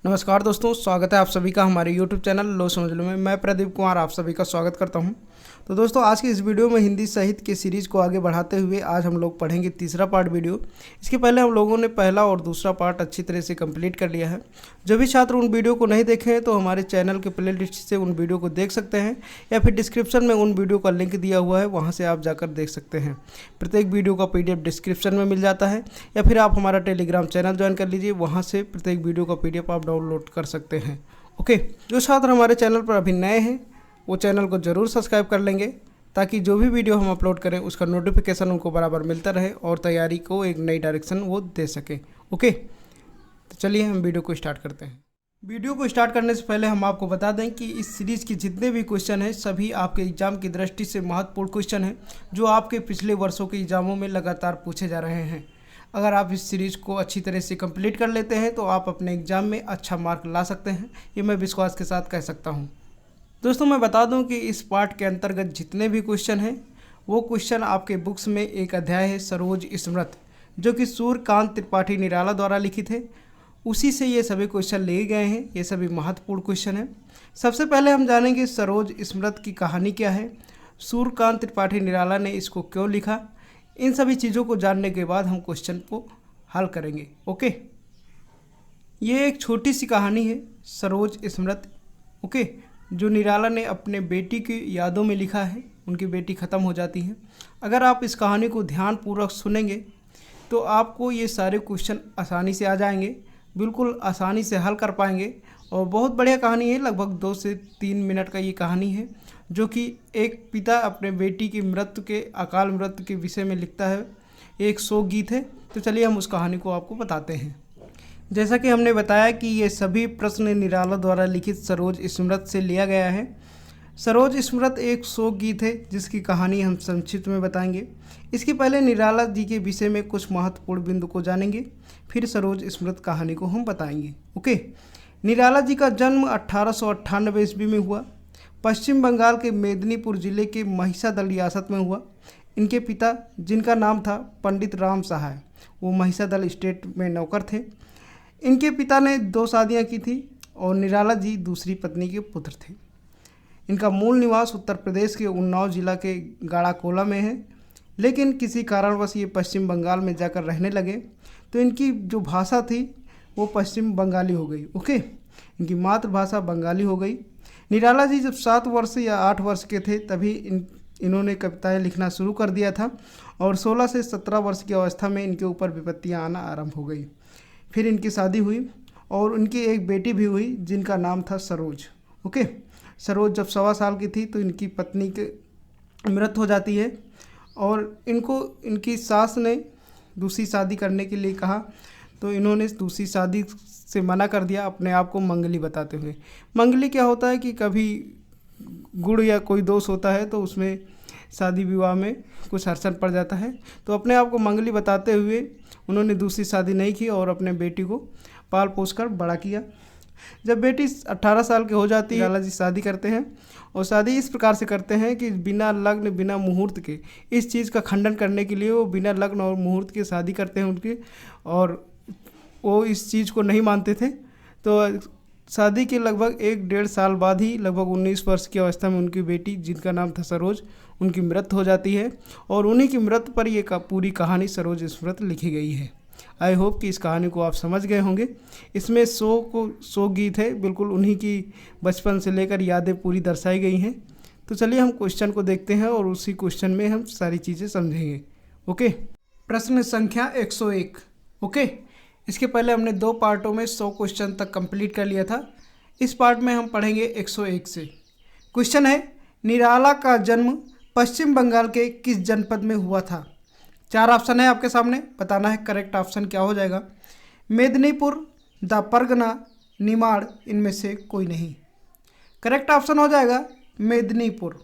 नमस्कार दोस्तों, स्वागत है आप सभी का हमारे YouTube चैनल लो समझ लो में। मैं प्रदीप कुमार आप सभी का स्वागत करता हूं। तो दोस्तों, आज की इस वीडियो में हिंदी साहित्य के सीरीज़ को आगे बढ़ाते हुए आज हम लोग पढ़ेंगे तीसरा पार्ट वीडियो। इसके पहले हम लोगों ने पहला और दूसरा पार्ट अच्छी तरह से कंप्लीट कर लिया है। जो भी छात्र उन वीडियो को नहीं देखे हैं तो हमारे चैनल के प्ले लिस्ट से उन वीडियो को देख सकते हैं, या फिर डिस्क्रिप्शन में उन वीडियो का लिंक दिया हुआ है, वहाँ से आप जाकर देख सकते हैं। प्रत्येक वीडियो का PDF डिस्क्रिप्शन में मिल जाता है, या फिर आप हमारा टेलीग्राम चैनल ज्वाइन कर लीजिए, वहाँ से प्रत्येक वीडियो का PDF आप डाउनलोड कर सकते हैं। ओके, जो छात्र हमारे चैनल पर अभी नए हैं वो चैनल को ज़रूर सब्सक्राइब कर लेंगे, ताकि जो भी वीडियो हम अपलोड करें उसका नोटिफिकेशन उनको बराबर मिलता रहे और तैयारी को एक नई डायरेक्शन वो दे सकें। ओके, तो चलिए हम वीडियो को स्टार्ट करते हैं। वीडियो को स्टार्ट करने से पहले हम आपको बता दें कि इस सीरीज़ के जितने भी क्वेश्चन हैं सभी आपके एग्ज़ाम की दृष्टि से महत्वपूर्ण क्वेश्चन हैं, जो आपके पिछले वर्षों के एग्ज़ामों में लगातार पूछे जा रहे हैं। अगर आप इस सीरीज़ को अच्छी तरह से कंप्लीट कर लेते हैं तो आप अपने एग्ज़ाम में अच्छा मार्क ला सकते हैं, ये मैं विश्वास के साथ कह सकता हूँ। दोस्तों, मैं बता दूं कि इस पार्ट के अंतर्गत जितने भी क्वेश्चन हैं वो क्वेश्चन आपके बुक्स में एक अध्याय है सरोज स्मृत, जो कि सूर्यकांत त्रिपाठी निराला द्वारा लिखित है। उसी से ये सभी क्वेश्चन लिए गए हैं। ये सभी महत्वपूर्ण क्वेश्चन हैं। सबसे पहले हम जानेंगे सरोज स्मृत की कहानी क्या है, सूर्यकांत त्रिपाठी निराला ने इसको क्यों लिखा। इन सभी चीज़ों को जानने के बाद हम क्वेश्चन को हल करेंगे। ओके, ये एक छोटी सी कहानी है सरोज स्मृत, ओके, जो निराला ने अपने बेटी की यादों में लिखा है। उनकी बेटी ख़त्म हो जाती है। अगर आप इस कहानी को ध्यानपूर्वक सुनेंगे तो आपको ये सारे क्वेश्चन आसानी से आ जाएंगे, बिल्कुल आसानी से हल कर पाएंगे। और बहुत बढ़िया कहानी है, लगभग 2 से 3 मिनट का ये कहानी है, जो कि एक पिता अपने बेटी की मृत्यु के अकाल मृत्यु के विषय में लिखता है। एक शोक गीत है। तो चलिए हम उस कहानी को आपको बताते हैं। जैसा कि हमने बताया कि ये सभी प्रश्न निराला द्वारा लिखित सरोज स्मृत से लिया गया है। सरोज स्मृत एक शोक गीत है जिसकी कहानी हम संक्षिप्त में बताएंगे। इसके पहले निराला जी के विषय में कुछ महत्वपूर्ण बिंदु को जानेंगे, फिर सरोज स्मृत कहानी को हम बताएंगे। ओके, निराला जी का जन्म 1898 ईस्वी में हुआ। पश्चिम बंगाल के मेदिनीपुर जिले के महिषादल रियासत में हुआ। इनके पिता, जिनका नाम था पंडित राम सहाय, वो महिषादल स्टेट में नौकर थे। इनके पिता ने 2 शादियां की थी और निराला जी दूसरी पत्नी के पुत्र थे। इनका मूल निवास उत्तर प्रदेश के उन्नाव जिला के गाड़ाकोला में है, लेकिन किसी कारणवश ये पश्चिम बंगाल में जाकर रहने लगे तो इनकी जो भाषा थी वो पश्चिम बंगाली हो गई। ओके, इनकी मातृभाषा बंगाली हो गई। निराला जी जब 7 वर्ष या 8 वर्ष के थे तभी इन्होंने कविताएं लिखना शुरू कर दिया था, और 16 से 17 वर्ष की अवस्था में इनके ऊपर विपत्तियाँ आना आरंभ हो गई। फिर इनकी शादी हुई और उनकी एक बेटी भी हुई जिनका नाम था सरोज। ओके, सरोज जब 1.25 साल की थी तो इनकी पत्नी की मृत्यु हो जाती है, और इनको इनकी सास ने दूसरी शादी करने के लिए कहा, तो इन्होंने दूसरी शादी से मना कर दिया, अपने आप को मंगली बताते हुए। मंगली क्या होता है कि कभी गुड़ या कोई दोष होता है तो उसमें शादी विवाह में कुछ अड़चन पड़ जाता है, तो अपने आप को मंगली बताते हुए उन्होंने दूसरी शादी नहीं की और अपने बेटी को पाल पोस कर बड़ा किया। जब बेटी 18 साल की हो जाती है, निराला जी शादी करते हैं, और शादी इस प्रकार से करते हैं कि बिना लग्न बिना मुहूर्त के, इस चीज़ का खंडन करने के लिए वो बिना लग्न और मुहूर्त के शादी करते हैं उनके, और वो इस चीज़ को नहीं मानते थे। तो शादी के लगभग 1-1.5 साल बाद ही, लगभग 19 वर्ष की अवस्था में उनकी बेटी, जिनका नाम था सरोज, उनकी मृत्यु हो जाती है, और उन्हीं की मृत्यु पर ये पूरी कहानी सरोज स्मृत लिखी गई है। आई होप कि इस कहानी को आप समझ गए होंगे। इसमें शोक गीत है, बिल्कुल उन्हीं की बचपन से लेकर यादें पूरी दर्शाई गई हैं। तो चलिए हम क्वेश्चन को देखते हैं और उसी क्वेश्चन में हम सारी चीज़ें समझेंगे। ओके, प्रश्न संख्या 101। ओके, इसके पहले हमने 2 पार्टों में 100 क्वेश्चन तक कंप्लीट कर लिया था। इस पार्ट में हम पढ़ेंगे 101 से। क्वेश्चन है, निराला का जन्म पश्चिम बंगाल के किस जनपद में हुआ था। 4 ऑप्शन है आपके सामने, बताना है करेक्ट ऑप्शन क्या हो जाएगा। मेदिनीपुर, द परगना, निमाड़, इनमें से कोई नहीं। करेक्ट ऑप्शन हो जाएगा मेदिनीपुर।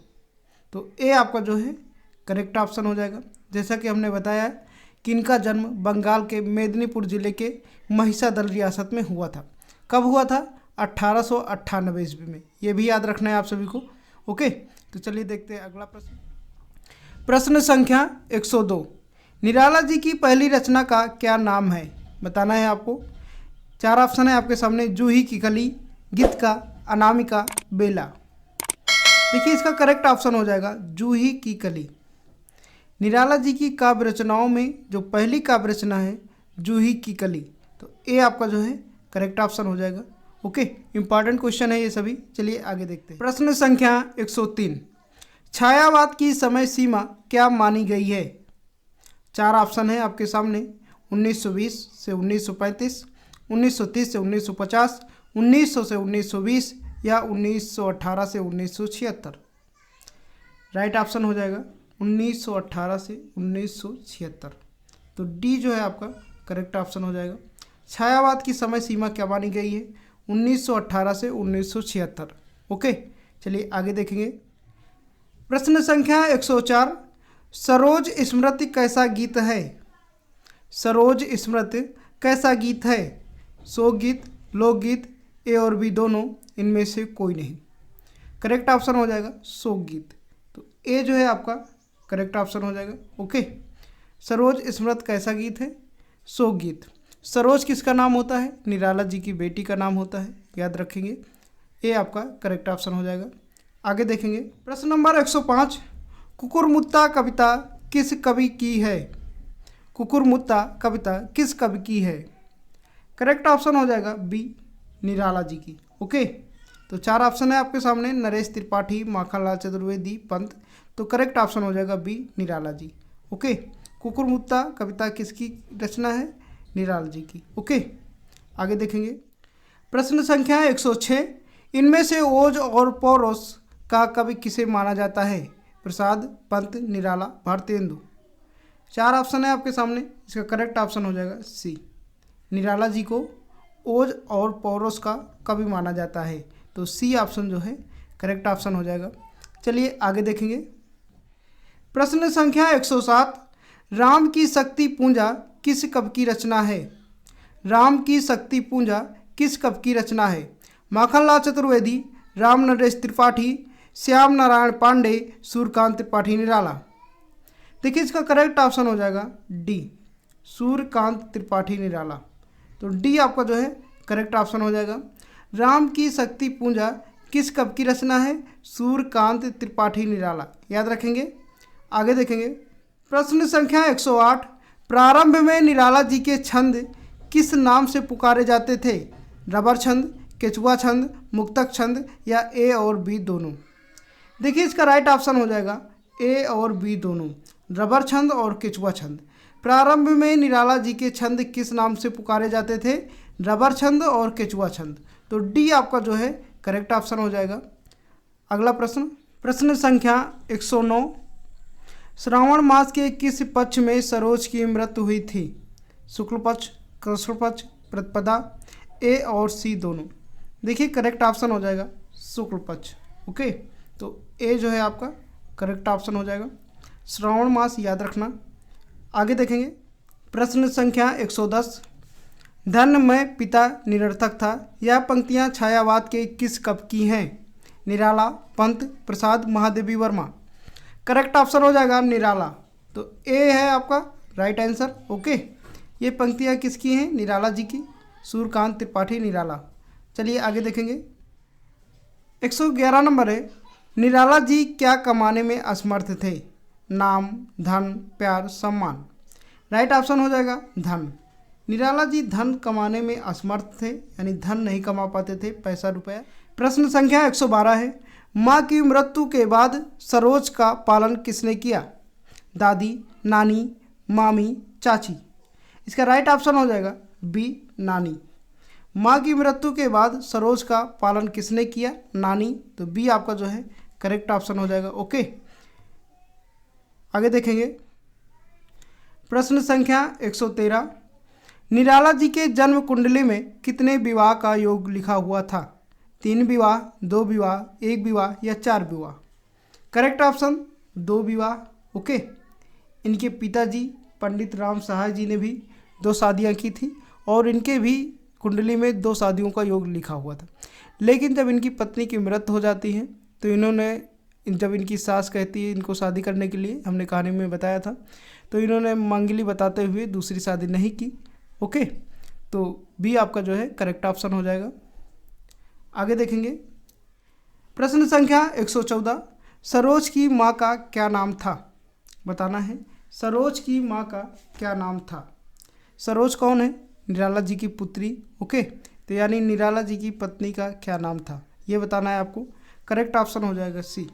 तो ए आपका जो है करेक्ट ऑप्शन हो जाएगा। जैसा कि हमने बताया कि इनका जन्म बंगाल के मेदिनीपुर जिले के महिषादल रियासत में हुआ था। कब हुआ था? 1898 ईस्वी में। ये भी याद रखना है आप सभी को। ओके, तो चलिए देखते हैं अगला प्रश्न। प्रश्न संख्या 102। निराला जी की पहली रचना का क्या नाम है, बताना है आपको। 4 ऑप्शन है आपके सामने, जूही की कली, गीतिका, अनामिका, बेला। देखिए इसका करेक्ट ऑप्शन हो जाएगा जूही की कली। निराला जी की काव्य रचनाओं में जो पहली काव्य रचना है जूही की कली, तो ये आपका जो है करेक्ट ऑप्शन हो जाएगा। ओके, इंपॉर्टेंट क्वेश्चन है ये सभी। चलिए आगे देखते हैं। प्रश्न संख्या 103, छायावाद की समय सीमा क्या मानी गई है? 4 ऑप्शन है आपके सामने, 1920 से 1935, 1930 से 1950, 1900 से 1920 या 1918 से 1976। राइट ऑप्शन हो जाएगा 1918 से 1976। तो डी जो है आपका करेक्ट ऑप्शन हो जाएगा। छायावाद की समय सीमा क्या मानी गई है? 1918 से 1976। ओके, चलिए आगे देखेंगे। प्रश्न संख्या 104, सरोज स्मृति कैसा गीत है? सरोज स्मृति कैसा गीत है? शोकगीत, लोकगीत, ए और बी दोनों, इनमें से कोई नहीं। करेक्ट ऑप्शन हो जाएगा शोकगीत। तो ए जो है आपका करेक्ट ऑप्शन हो जाएगा। ओके, सरोज स्मृति कैसा गीत है? शोकगीत। सरोज किसका नाम होता है? निराला जी की बेटी का नाम होता है, याद रखेंगे। ए आपका करेक्ट ऑप्शन हो जाएगा। आगे देखेंगे। प्रश्न नंबर 105, कुकुरमुत्ता कविता किस कवि की है? कुकुरमुत्ता कविता किस कवि की है? करेक्ट ऑप्शन हो जाएगा बी, निराला जी की। ओके, तो 4 ऑप्शन है आपके सामने, नरेश त्रिपाठी, माखनलाल चतुर्वेदी, पंत। तो करेक्ट ऑप्शन हो जाएगा बी, निराला जी। ओके, कुकुरमुत्ता कविता किसकी रचना है? निराला जी की। ओके, आगे देखेंगे। प्रश्न संख्या 106, इनमें से ओज और पौरुष का कवि किसे माना जाता है? प्रसाद, पंत, निराला, भारतेंदु। 4 ऑप्शन है आपके सामने, इसका करेक्ट ऑप्शन हो जाएगा सी, निराला जी को ओज और पौरुष का कवि माना जाता है। तो सी ऑप्शन जो है करेक्ट ऑप्शन हो जाएगा। चलिए आगे देखेंगे। प्रश्न संख्या 107, राम की शक्ति पूंजा किस कवि की रचना है? राम की शक्ति पूंजा किस कवि की रचना है? माखनलाल चतुर्वेदी, राम नरेश त्रिपाठी, श्याम नारायण पांडे, सूर्यकांत त्रिपाठी, निराला। देखिए इसका करेक्ट ऑप्शन हो जाएगा डी, सूर्यकांत त्रिपाठी, निराला। तो डी आपका जो है करेक्ट ऑप्शन हो जाएगा। राम की शक्ति पूंजा किस कवि की रचना है? सूर्यकांत त्रिपाठी, निराला, याद रखेंगे। आगे देखेंगे। प्रश्न संख्या 108, प्रारंभ में निराला जी के छंद किस नाम से पुकारे जाते थे? रबर छंद, केचुआ छंद, मुक्तक छंद या ए और बी दोनों? देखिए इसका राइट ऑप्शन हो जाएगा ए और बी दोनों, रबर छंद और केचुआ छंद। प्रारंभ में निराला जी के छंद किस नाम से पुकारे जाते थे? रबर छंद और केचुआ छंद। तो डी आपका जो है करेक्ट ऑप्शन हो जाएगा। अगला प्रश्न, प्रश्न संख्या 109, श्रावण मास के किस पक्ष में सरोज की मृत्यु हुई थी? शुक्ल पक्ष, कृष्ण पक्ष, प्रतिपदा, ए और सी दोनों। देखिए करेक्ट ऑप्शन हो जाएगा शुक्ल पक्ष। ओके, तो ए जो है आपका करेक्ट ऑप्शन हो जाएगा, श्रावण मास, याद रखना। आगे देखेंगे। प्रश्न संख्या 110, धन में पिता निरर्थक था, यह पंक्तियां छायावाद के किस कवि की हैं? निराला, पंत, प्रसाद, महादेवी वर्मा। करेक्ट ऑप्शन हो जाएगा निराला। तो ए है आपका राइट आंसर। ओके, ये पंक्तियां किसकी हैं? निराला जी की, सूर्यकांत त्रिपाठी, निराला। चलिए आगे देखेंगे। 111 नंबर है, निराला जी क्या कमाने में असमर्थ थे? नाम, धन, प्यार, सम्मान। राइट ऑप्शन हो जाएगा धन। निराला जी धन कमाने में असमर्थ थे, यानी धन नहीं कमा पाते थे, पैसा रुपया। प्रश्न संख्या 112 है, माँ की मृत्यु के बाद सरोज का पालन किसने किया? दादी, नानी, मामी, चाची। इसका राइट ऑप्शन हो जाएगा बी, नानी। माँ की मृत्यु के बाद सरोज का पालन किसने किया? नानी। तो बी आपका जो है करेक्ट ऑप्शन हो जाएगा। ओके, आगे देखेंगे। प्रश्न संख्या 113, निराला जी के जन्म कुंडली में कितने विवाह का योग लिखा हुआ था? 3 विवाह, 2 विवाह, 1 विवाह या 4 विवाह? करेक्ट ऑप्शन 2 विवाह। ओके, इनके पिताजी पंडित राम सहाय जी ने भी 2 शादियां की थी और इनके भी कुंडली में 2 शादियों का योग लिखा हुआ था। लेकिन जब इनकी पत्नी की मृत्यु हो जाती है तो इन्होंने, जब इनकी सास कहती है इनको शादी करने के लिए, हमने कहानी में बताया था, तो इन्होंने मंगली बताते हुए दूसरी शादी नहीं की। ओके, तो बी आपका जो है करेक्ट ऑप्शन हो जाएगा। आगे देखेंगे प्रश्न संख्या 114, सरोज की माँ का क्या नाम था? बताना है सरोज की माँ का क्या नाम था। सरोज कौन है? निराला जी की पुत्री। ओके, तो यानी निराला जी की पत्नी का क्या नाम था ये बताना है आपको। करेक्ट ऑप्शन हो जाएगा सी,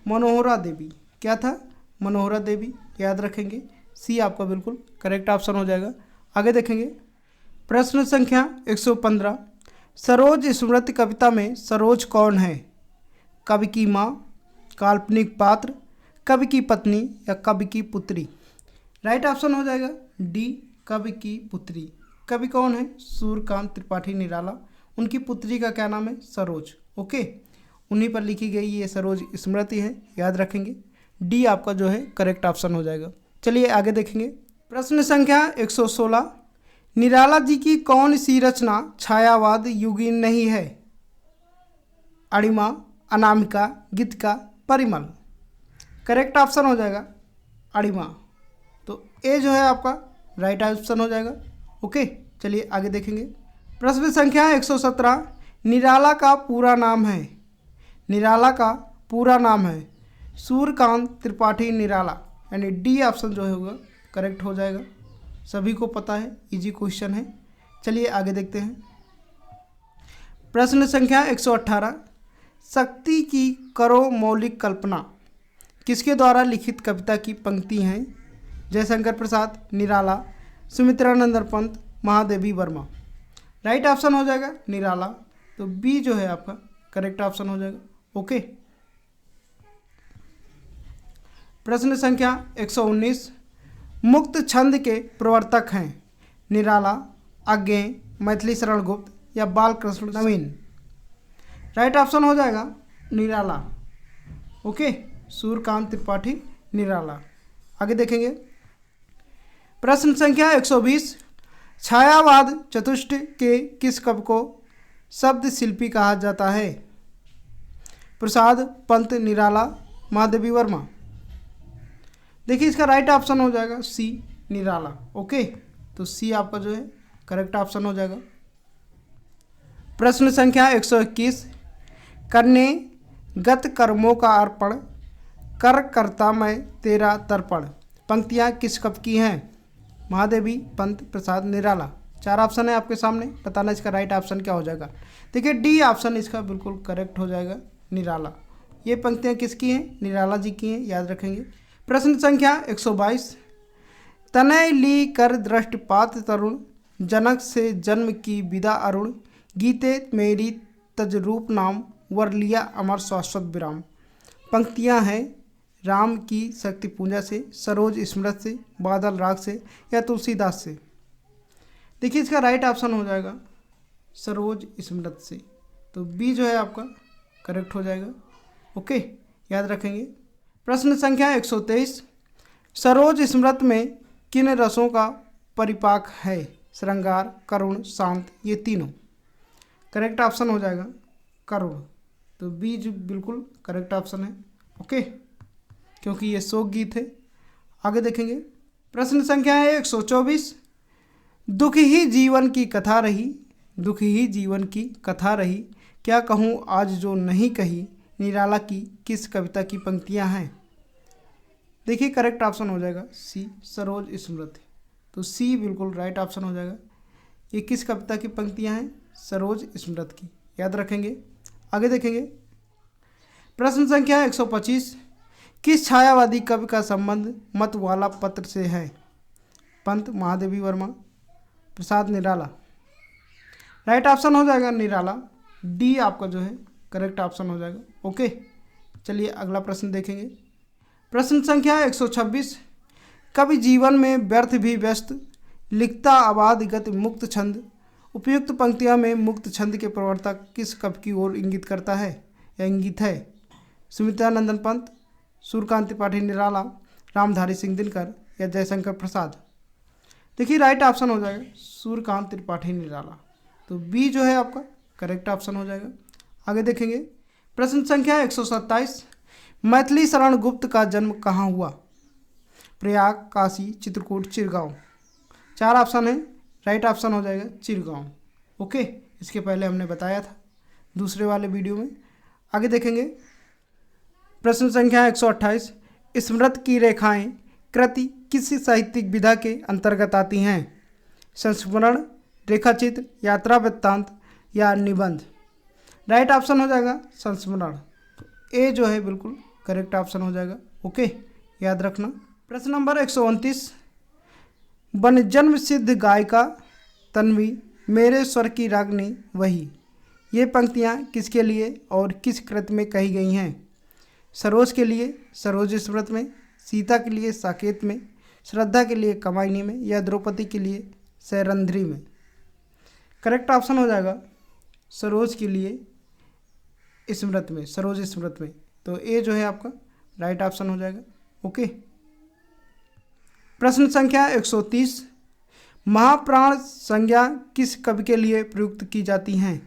मनोहरा देवी। क्या था? मनोहरा देवी। याद रखेंगे, सी आपका बिल्कुल करेक्ट ऑप्शन हो जाएगा। आगे देखेंगे प्रश्न संख्या 115, सरोज स्मृति कविता में सरोज कौन है? कवि की माँ, काल्पनिक पात्र, कवि की पत्नी या कवि की पुत्री। राइट ऑप्शन हो जाएगा डी, कवि की पुत्री। कवि कौन है? सूर्यकांत त्रिपाठी निराला। उनकी पुत्री का क्या नाम है? सरोज। ओके, उन्हीं पर लिखी गई ये सरोज स्मृति है, याद रखेंगे। डी आपका जो है करेक्ट ऑप्शन हो जाएगा। चलिए आगे देखेंगे प्रश्न संख्या 116, निराला जी की कौन सी रचना छायावाद युगी नहीं है? अणिमा, अनामिका, गीतिका, परिमल। करेक्ट ऑप्शन हो जाएगा अणिमा। तो ए जो है आपका राइट ऑप्शन हो जाएगा। ओके, चलिए आगे देखेंगे प्रश्न संख्या 117, निराला का पूरा नाम है? निराला का पूरा नाम है सूर्यकांत त्रिपाठी निराला, यानी डी ऑप्शन जो है होगा करेक्ट हो जाएगा। सभी को पता है, इजी क्वेश्चन है। चलिए आगे देखते हैं प्रश्न संख्या 118, शक्ति की करो मौलिक कल्पना किसके द्वारा लिखित कविता की पंक्ति हैं? जयशंकर प्रसाद, निराला, सुमित्रानंद पंत, महादेवी वर्मा। राइट ऑप्शन हो जाएगा निराला। तो बी जो है आपका करेक्ट ऑप्शन हो जाएगा। ओके, प्रश्न संख्या 119, मुक्त छंद के प्रवर्तक हैं? निराला, आज्ञेय, मैथिली शरण गुप्त या बालकृष्ण नवीन। राइट ऑप्शन हो जाएगा निराला। ओके, सूर्यकांत त्रिपाठी निराला। आगे देखेंगे प्रश्न संख्या 120, छायावाद चतुष्ट के किस कवि को शब्द शिल्पी कहा जाता है? प्रसाद, पंत, निराला, महादेवी वर्मा। देखिए इसका राइट ऑप्शन हो जाएगा सी, निराला। ओके, तो सी आपका जो है करेक्ट ऑप्शन हो जाएगा। प्रश्न संख्या 121, करने गत कर्मों का अर्पण, कर करता मैं तेरा तर्पण। पंक्तियाँ किस कवि की हैं? महादेवी, पंत, प्रसाद, निराला। 4 ऑप्शन है आपके सामने, बताना इसका राइट ऑप्शन क्या हो जाएगा। देखिए डी ऑप्शन इसका बिल्कुल करेक्ट हो जाएगा, निराला। ये पंक्तियाँ किसकी हैं? निराला जी की हैं, याद रखेंगे। प्रश्न संख्या 122, तनय ली कर दृष्टिपात तरुण, जनक से जन्म की विदा अरुण, गीते मेरी तजरूप नाम, वर लिया अमर शाश्वत विराम। पंक्तियाँ हैं राम की शक्ति पूजा से, सरोज स्मृत से, बादल राग से या तुलसीदास से। देखिए इसका राइट ऑप्शन हो जाएगा सरोज स्मृत से। तो बी जो है आपका करेक्ट हो जाएगा। ओके, याद रखेंगे। प्रश्न संख्या 123, सरोज स्मृत में किन रसों का परिपाक है? श्रृंगार, करुण, शांत, ये तीनों। करेक्ट ऑप्शन हो जाएगा करुण। तो बी जो बिल्कुल करेक्ट ऑप्शन है। ओके, क्योंकि ये शोक गीत है। आगे देखेंगे प्रश्न संख्या है 124, दुख ही जीवन की कथा रही, दुख ही जीवन की कथा रही, क्या कहूँ आज जो नहीं कही, निराला की किस कविता की पंक्तियाँ हैं? देखिए करेक्ट ऑप्शन हो जाएगा सी, सरोज स्मृति। तो सी बिल्कुल राइट ऑप्शन हो जाएगा। ये किस कविता की पंक्तियाँ हैं? सरोज स्मृति की, याद रखेंगे। आगे देखेंगे प्रश्न संख्या 125, किस छायावादी कवि का संबंध मत वाला पत्र से है? पंत, महादेवी वर्मा, प्रसाद, निराला। राइट ऑप्शन हो जाएगा निराला। डी आपका जो है करेक्ट ऑप्शन हो जाएगा। ओके, चलिए अगला प्रश्न देखेंगे। प्रश्न संख्या 126, कवि जीवन में व्यर्थ भी व्यस्त, लिखता आबाद गति मुक्त छंद, उपयुक्त पंक्तियों में मुक्त छंद के प्रवर्तक किस कवि की ओर इंगित करता है या इंगित है? सुमित्रानंदन पंत, सूर्यकांत त्रिपाठी निराला, रामधारी सिंह दिनकर या जयशंकर प्रसाद। देखिए राइट ऑप्शन हो जाएगा सूर्यकांत त्रिपाठी निराला। तो बी जो है आपका करेक्ट ऑप्शन हो जाएगा। आगे देखेंगे प्रश्न संख्या 127, मैथिली शरण गुप्त का जन्म कहाँ हुआ? प्रयाग, काशी, चित्रकूट, चिरगांव। 4 ऑप्शन है, राइट ऑप्शन हो जाएगा चिरगांव। ओके, इसके पहले हमने बताया था दूसरे वाले वीडियो में। आगे देखेंगे प्रश्न संख्या 128, स्मृति की रेखाएं कृति किस साहित्यिक विधा के अंतर्गत आती हैं? संस्मरण, रेखाचित्र, यात्रा वृत्तांत या निबंध। राइट ऑप्शन हो जाएगा संस्मरण। ए जो है बिल्कुल करेक्ट ऑप्शन हो जाएगा। ओके, याद रखना। प्रश्न नंबर 129, बनजन्म सिद्ध गायिका तन्वी, मेरे स्वर की रागनी वही, ये पंक्तियाँ किसके लिए और किस कृति में कही गई हैं? सरोज के लिए सरोज स्मृति में, सीता के लिए साकेत में, श्रद्धा के लिए कामायनी में या द्रौपदी के लिए सैरंध्री में। करेक्ट ऑप्शन हो जाएगा सरोज के लिए स्मृति में, सरोज स्मृति में। तो ए जो है आपका राइट ऑप्शन हो जाएगा। ओके, प्रश्न संख्या 130, महाप्राण संज्ञा किस कवि के लिए प्रयुक्त की जाती हैं?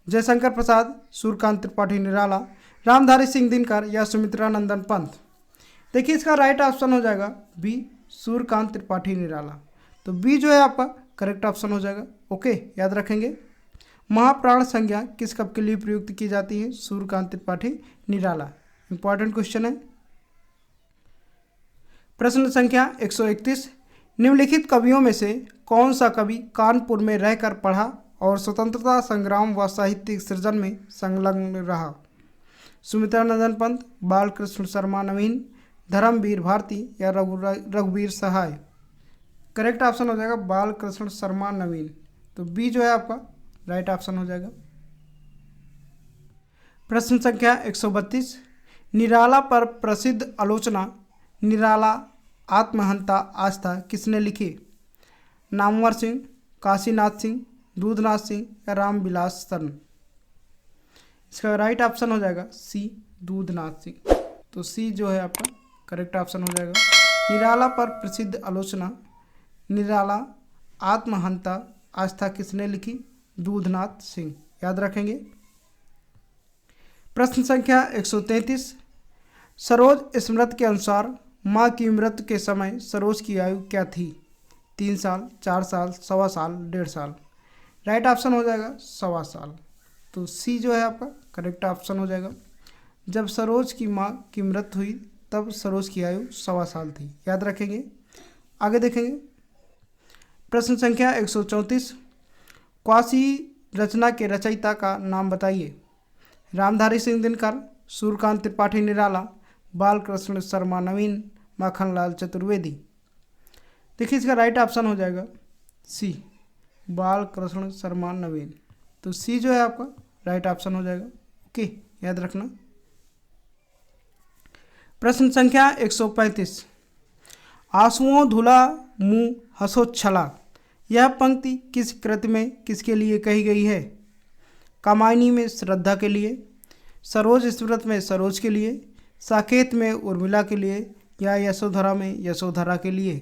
जयशंकर प्रसाद, सूर्यकांत त्रिपाठी निराला, रामधारी सिंह दिनकर या सुमित्रा नंदन पंत। देखिए इसका राइट ऑप्शन हो जाएगा बी, सूर्यकांत त्रिपाठी निराला। तो बी जो है आपका करेक्ट ऑप्शन हो जाएगा। ओके, याद रखेंगे। महाप्राण संज्ञा किस कवि के लिए प्रयुक्त की जाती है? सूर्यकांत त्रिपाठी निराला। इंपॉर्टेंट क्वेश्चन है। प्रश्न संख्या 131, निम्नलिखित कवियों में से कौन सा कवि कानपुर में रहकर पढ़ा और स्वतंत्रता संग्राम व साहित्यिक सृजन में संलग्न रहा? सुमित्रा नंदन पंत, बालकृष्ण शर्मा नवीन, धर्मवीर भारती या रघुवीर सहाय। करेक्ट ऑप्शन हो जाएगा बालकृष्ण शर्मा नवीन। तो बी जो है आपका राइट ऑप्शन हो जाएगा। प्रश्न संख्या 132, निराला पर प्रसिद्ध आलोचना निराला आत्महंता आस्था किसने लिखी? नामवर सिंह, काशीनाथ सिंह, दूधनाथ सिंह या रामविलास शरण। इसका राइट ऑप्शन हो जाएगा सी, दूधनाथ सिंह। तो सी जो है आपका करेक्ट ऑप्शन हो जाएगा। निराला पर प्रसिद्ध आलोचना निराला आत्महंता आस्था किसने लिखी? दूधनाथ सिंह। याद रखेंगे। प्रश्न संख्या 133, सरोज स्मृति के अनुसार माँ की मृत्यु के समय सरोज की आयु क्या थी? 3 साल, 4 साल, 1.25 साल, 1.5 साल। राइट ऑप्शन हो जाएगा 1.25 साल। तो सी जो है आपका करेक्ट ऑप्शन हो जाएगा। जब सरोज की माँ की मृत्यु हुई तब सरोज की आयु 1.25 साल थी। याद रखेंगे। आगे देखेंगे प्रश्न संख्या 134, क्वासी रचना के रचयिता का नाम बताइए। रामधारी सिंह दिनकर, सूर्यकांत त्रिपाठी निराला, बालकृष्ण शर्मा नवीन, माखनलाल चतुर्वेदी। देखिए इसका राइट ऑप्शन हो जाएगा सी, बालकृष्ण शर्मा नवीन। तो सी जो है आपका राइट ऑप्शन हो जाएगा। ओके, याद रखना। प्रश्न संख्या 135, आंसुओं धुला मुँह हंसोच्छला, यह पंक्ति किस कृति में किसके लिए कही गई है? कामायनी में श्रद्धा के लिए, सरोज स्मृति में सरोज के लिए, साकेत में उर्मिला के लिए या यशोधरा में यशोधरा के लिए।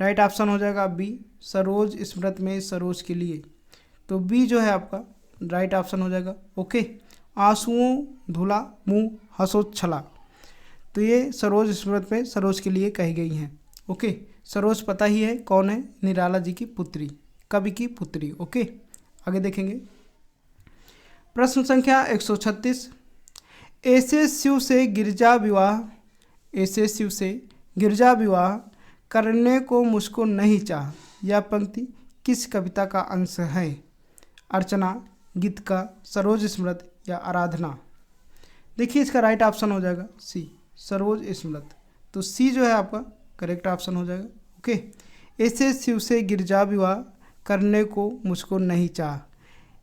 राइट ऑप्शन हो जाएगा बी, सरोज स्मृति में सरोज के लिए। तो बी जो है आपका राइट ऑप्शन हो जाएगा। ओके, आंसुओं धुला मुँह हंसोच्छला, तो ये सरोज स्मृति में सरोज के लिए कही गई हैं। ओके, सरोज पता ही है कौन है? निराला जी की पुत्री, कवि की पुत्री। ओके, आगे देखेंगे प्रश्न संख्या 136, ऐसे शिव से गिरजा विवाह, ऐसे शिव से गिरजा विवाह करने को मुझको नहीं चाह, यह पंक्ति किस कविता का अंश है? अर्चना, गीत का, सरोज स्मृति या आराधना। देखिए इसका राइट ऑप्शन हो जाएगा सी, सरोज स्मृति। तो सी जो है आपका करेक्ट ऑप्शन हो जाएगा। ओके, ऐसे शिव से गिरजा विवाह करने को मुझको नहीं चाह,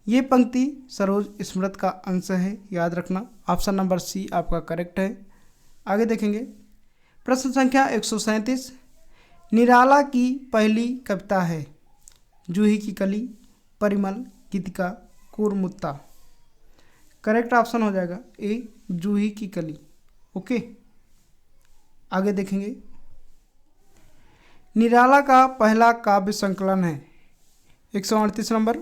ये पंक्ति सरोज स्मृति का अंश है। याद रखना, ऑप्शन नंबर सी आपका करेक्ट है। आगे देखेंगे प्रश्न संख्या 137, निराला की पहली कविता है? जूही की कली, परिमल, गीतिका, कुरमुत्ता। करेक्ट ऑप्शन हो जाएगा ए, जूही की कली। ओके, आगे देखेंगे निराला का पहला काव्य संकलन है? 138 नंबर।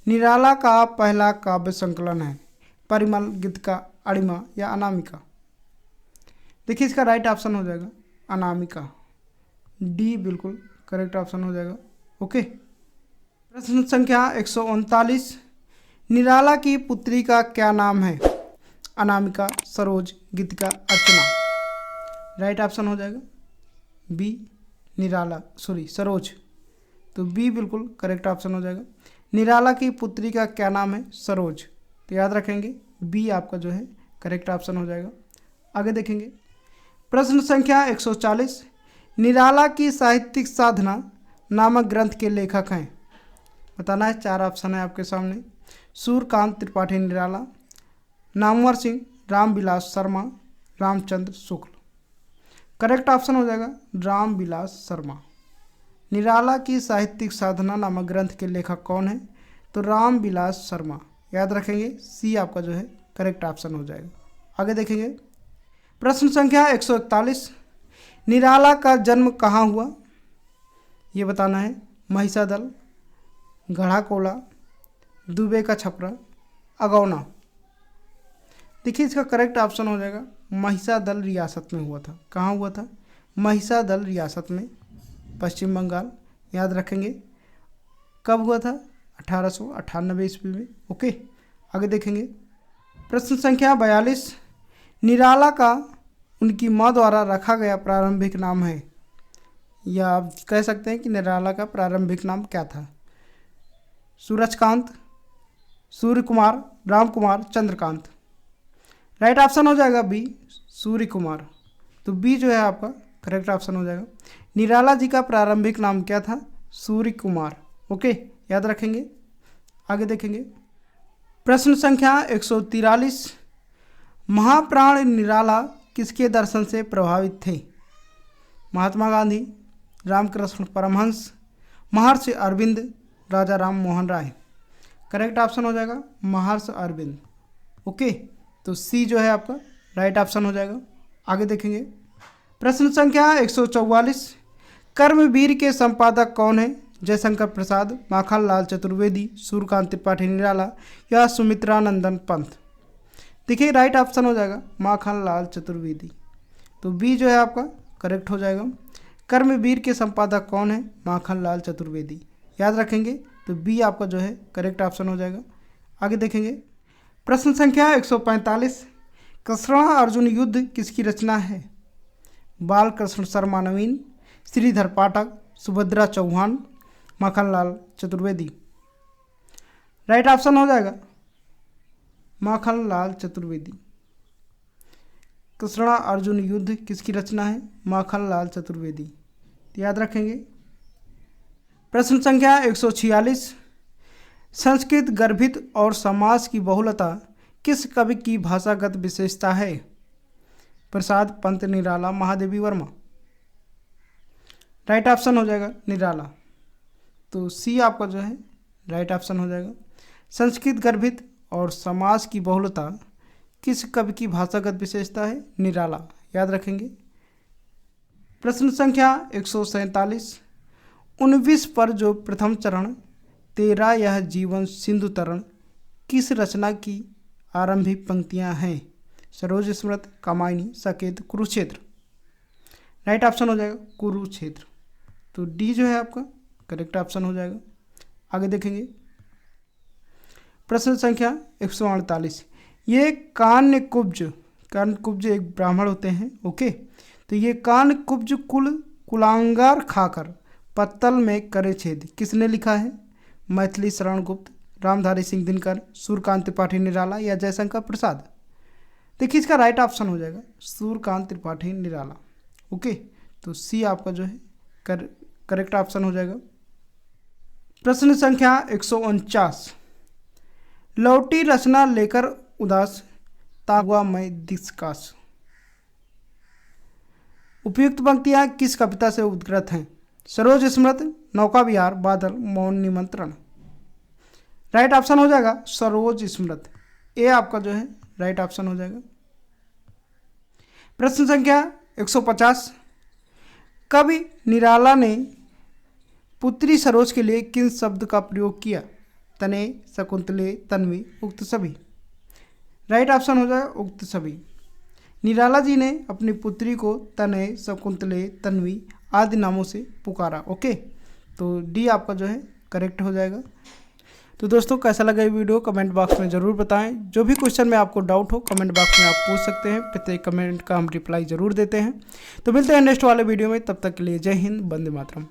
निराला का पहला काव्य संकलन है परिमल, गीतिका, अणिमा या अनामिका। देखिए इसका राइट ऑप्शन हो जाएगा अनामिका, डी बिल्कुल करेक्ट ऑप्शन हो जाएगा। ओके, प्रश्न संख्या 139, निराला की पुत्री का क्या नाम है? अनामिका, सरोज, गीतिका, अर्चना। राइट ऑप्शन हो जाएगा बी निराला, सॉरी सरोज। तो बी बिल्कुल करेक्ट ऑप्शन हो जाएगा। निराला की पुत्री का क्या नाम है? सरोज। तो याद रखेंगे बी आपका जो है करेक्ट ऑप्शन हो जाएगा। आगे देखेंगे प्रश्न संख्या 140, निराला की साहित्यिक साधना नामक ग्रंथ के लेखक हैं। बताना है, 4 ऑप्शन है आपके सामने। सूर्यकांत त्रिपाठी निराला, नामवर सिंह, रामविलास शर्मा, रामचंद्र शुक्ल। करेक्ट ऑप्शन हो जाएगा रामविलास शर्मा। निराला की साहित्यिक साधना नामक ग्रंथ के लेखक कौन है? तो रामविलास शर्मा। याद रखेंगे सी आपका जो है करेक्ट ऑप्शन हो जाएगा। आगे देखेंगे प्रश्न संख्या 141, निराला का जन्म कहाँ हुआ? ये बताना है। महिषादल, गढ़ा कोला, दुबे का छपरा, अगौना। देखिए इसका करेक्ट ऑप्शन हो जाएगा महिषादल रियासत में हुआ था। कहाँ हुआ था? महिषादल रियासत में, पश्चिम बंगाल। याद रखेंगे कब हुआ था? 1898 ईस्वी में। ओके, आगे देखेंगे प्रश्न संख्या 42, निराला का उनकी माँ द्वारा रखा गया प्रारंभिक नाम है, या आप कह सकते हैं कि निराला का प्रारंभिक नाम क्या था? सूरजकांत, सूर्य कुमार, राम कुमार, चंद्रकांत। राइट ऑप्शन हो जाएगा बी सूर्य कुमार। तो बी जो है आपका करेक्ट ऑप्शन हो जाएगा। निराला जी का प्रारंभिक नाम क्या था? सूर्य कुमार। ओके, याद रखेंगे। आगे देखेंगे प्रश्न संख्या 143, महाप्राण निराला किसके दर्शन से प्रभावित थे? महात्मा गांधी, रामकृष्ण परमहंस, महर्षि अरविंद, राजा राम मोहन राय। करेक्ट ऑप्शन हो जाएगा महर्षि अरविंद। ओके, तो सी जो है आपका राइट ऑप्शन हो जाएगा। आगे देखेंगे प्रश्न संख्या 144, कर्मवीर के संपादक कौन है? जयशंकर प्रसाद, माखन लाल चतुर्वेदी, सूर्यकांत त्रिपाठी निराला या सुमित्रा नंदन पंत। देखिए राइट ऑप्शन हो जाएगा माखन लाल चतुर्वेदी। तो बी जो है आपका करेक्ट हो जाएगा। कर्मवीर के संपादक कौन है? माखन लाल चतुर्वेदी। याद रखेंगे तो बी आपका जो है करेक्ट ऑप्शन हो जाएगा। आगे देखेंगे प्रश्न संख्या 145, कृष्णा अर्जुन युद्ध किसकी रचना है? बाल कृष्ण शर्मा नवीन, श्रीधर पाठक, सुभद्रा चौहान, माखनलाल चतुर्वेदी। राइट ऑप्शन हो जाएगा माखनलाल चतुर्वेदी। कृष्णा अर्जुन युद्ध किसकी रचना है? माखनलाल चतुर्वेदी। तो याद रखेंगे। प्रश्न संख्या 146, संस्कृत गर्भित और समास की बहुलता किस कवि की भाषागत विशेषता है? प्रसाद, पंत, निराला, महादेवी वर्मा। राइट ऑप्शन हो जाएगा निराला। तो सी आपका जो है राइट ऑप्शन हो जाएगा। संस्कृत गर्भित और समास की बहुलता किस कवि की भाषागत विशेषता है? निराला। याद रखेंगे। प्रश्न संख्या 147, 19 पर जो प्रथम चरण, तेरा यह जीवन सिंधु तरण किस रचना की आरंभिक पंक्तियां हैं? सरोज स्मृत, कामायनी, साकेत, कुरुक्षेत्र। राइट ऑप्शन हो जाएगा कुरुक्षेत्र। तो डी जो है आपका करेक्ट ऑप्शन हो जाएगा। आगे देखेंगे प्रश्न संख्या 148, ये कान्यकुब्ज एक ब्राह्मण होते हैं। ओके, तो ये कान्यकुब्ज कुलांगार खाकर पत्तल में करे छेद किसने लिखा है? मैथिली शरण गुप्त, रामधारी सिंह दिनकर, सूर्यकांत त्रिपाठी निराला या जयशंकर प्रसाद। देखिए इसका राइट ऑप्शन हो जाएगा सूर्यकांत त्रिपाठी निराला। ओके, तो सी आपका जो है करेक्ट ऑप्शन हो जाएगा। प्रश्न संख्या 149, लौटी रचना लेकर उदास ताहुआ मैं दिसकाश। उपयुक्त पंक्तियां किस कविता से उद्गृत हैं? सरोज स्मृत, नौका विहार, बादल, मौन निमंत्रण। राइट ऑप्शन हो जाएगा सरोज स्मृत। ए आपका जो है राइट ऑप्शन हो जाएगा। प्रश्न संख्या 150, कवि निराला ने पुत्री सरोज के लिए किन शब्द का प्रयोग किया? तने, शकुंतले, तन्वी, उक्त सभी। राइट ऑप्शन हो जाएगा उक्त सभी। निराला जी ने अपनी पुत्री को तने, शकुंतले, तन्वी आदि नामों से पुकारा। ओके, तो डी आपका जो है करेक्ट हो जाएगा। तो दोस्तों कैसा लगा ये वीडियो कमेंट बॉक्स में ज़रूर बताएं। जो भी क्वेश्चन में आपको डाउट हो कमेंट बॉक्स में आप पूछ सकते हैं, प्रत्येक कमेंट का हम रिप्लाई ज़रूर देते हैं। तो मिलते हैं नेक्स्ट वाले वीडियो में, तब तक के लिए जय हिंद, वंदे मातरम।